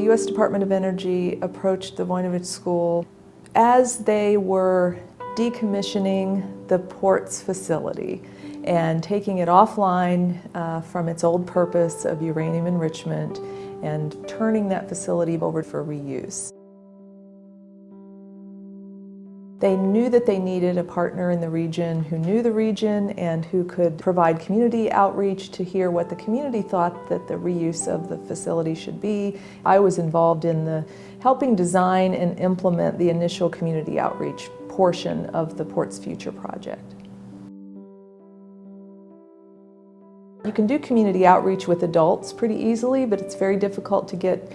U.S. Department of Energy approached the Voinovich School as they were decommissioning the port's facility and taking it offline from its old purpose of uranium enrichment and turning that facility over for reuse. They knew that they needed a partner in the region who knew the region and who could provide community outreach to hear what the community thought that the reuse of the facility should be. I was involved in the helping design and implement the initial community outreach portion of the Port's Future project. You can do community outreach with adults pretty easily, but it's very difficult to get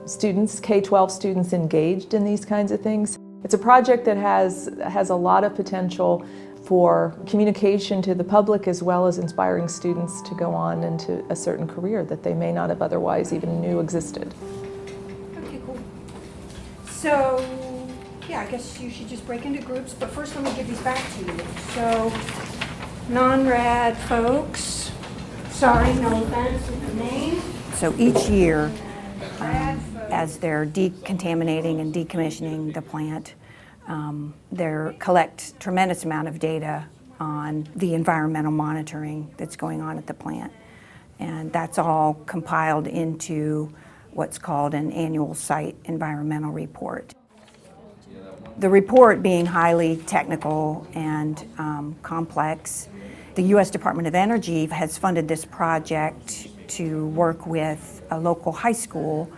students, K-12 students, engaged in these kinds of things. It's a project that has a lot of potential for communication to the public as well as inspiring students to go on into a certain career that they may not have otherwise even knew existed. Okay, cool. So, yeah, I guess you should just break into groups, but first let me give these back to you. So, non-rad folks, sorry, no offense with the name. So each year, as they're decontaminating and decommissioning the plant, they collect tremendous amount of data on the environmental monitoring that's going on at the plant. And that's all compiled into what's called an annual site environmental report. The report being highly technical and complex, the U.S. Department of Energy has funded this project to work with a local high school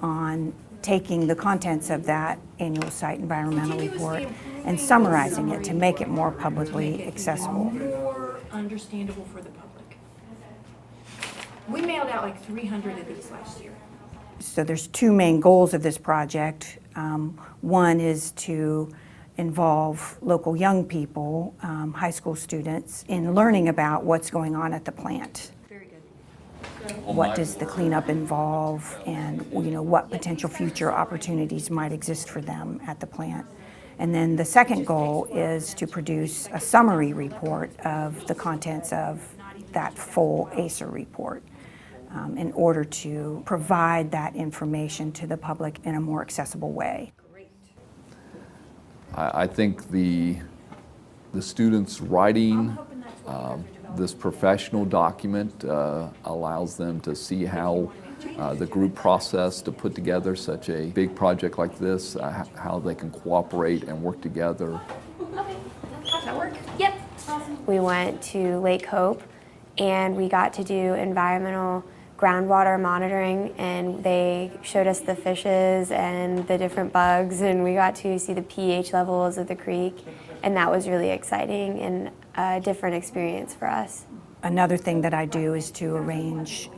on taking the contents of that annual site environmental report and summarizing it to make it more publicly accessible. More understandable for the public. We mailed out like 300 of these last year. So there's two main goals of this project. One is to involve local young people, high school students, in learning about what's going on at the plant. What does the cleanup involve, and what potential future opportunities might exist for them at the plant. And then the second goal is to produce a summary report of the contents of that full ASER report in order to provide that information to the public in a more accessible way. I think the students writing this professional document allows them to see how the group process to put together such a big project like this, how they can cooperate and work together. Okay, does that work? Yep. Awesome. We went to Lake Hope and we got to do environmental groundwater monitoring, and they showed us the fishes and the different bugs, and we got to see the pH levels of the creek, and that was really exciting and a different experience for us. Another thing that I do is to arrange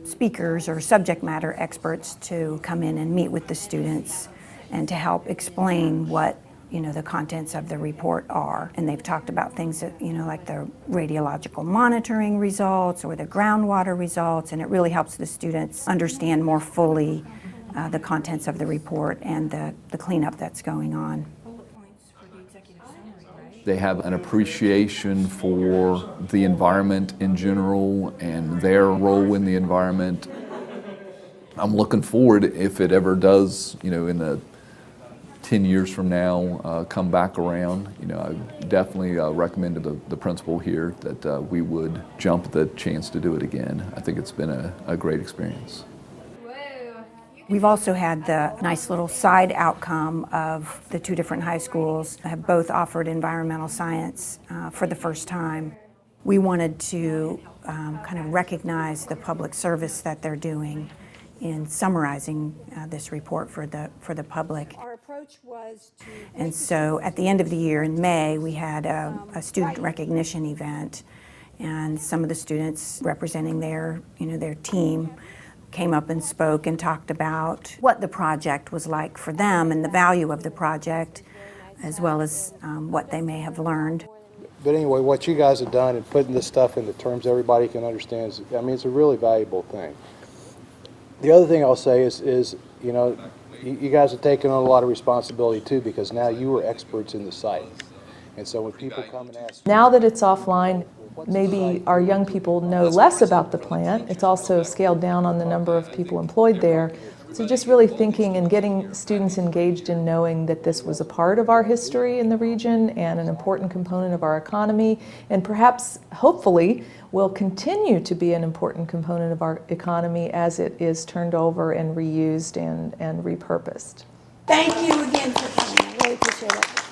speakers or subject matter experts to come in and meet with the students and to help explain what the contents of the report are. And they've talked about things that, like the radiological monitoring results or the groundwater results, and it really helps the students understand more fully the contents of the report and the cleanup that's going on. They have an appreciation for the environment in general and their role in the environment. I'm looking forward, if it ever does, in 10 years from now, come back around. I definitely recommend to the principal here that we would jump at the chance to do it again. I think it's been a great experience. We've also had the nice little side outcome of the two different high schools have both offered environmental science for the first time. We wanted to kind of recognize the public service that they're doing in summarizing this report for the public. Our approach was to, and so at the end of the year in May, we had a student recognition event, and some of the students representing their team came up and spoke and talked about what the project was like for them and the value of the project, as well as what they may have learned. But anyway, what you guys have done in putting this stuff into terms everybody can understand is, it's a really valuable thing. The other thing I'll say is you guys have taken on a lot of responsibility too, because now you are experts in the site. And so when people come and ask... Now that it's offline, maybe our young people know less about the plant. It's also scaled down on the number of people employed there. So just really thinking and getting students engaged in knowing that this was a part of our history in the region and an important component of our economy, and perhaps, hopefully, will continue to be an important component of our economy as it is turned over and reused and repurposed. Thank you again for coming. I really appreciate it.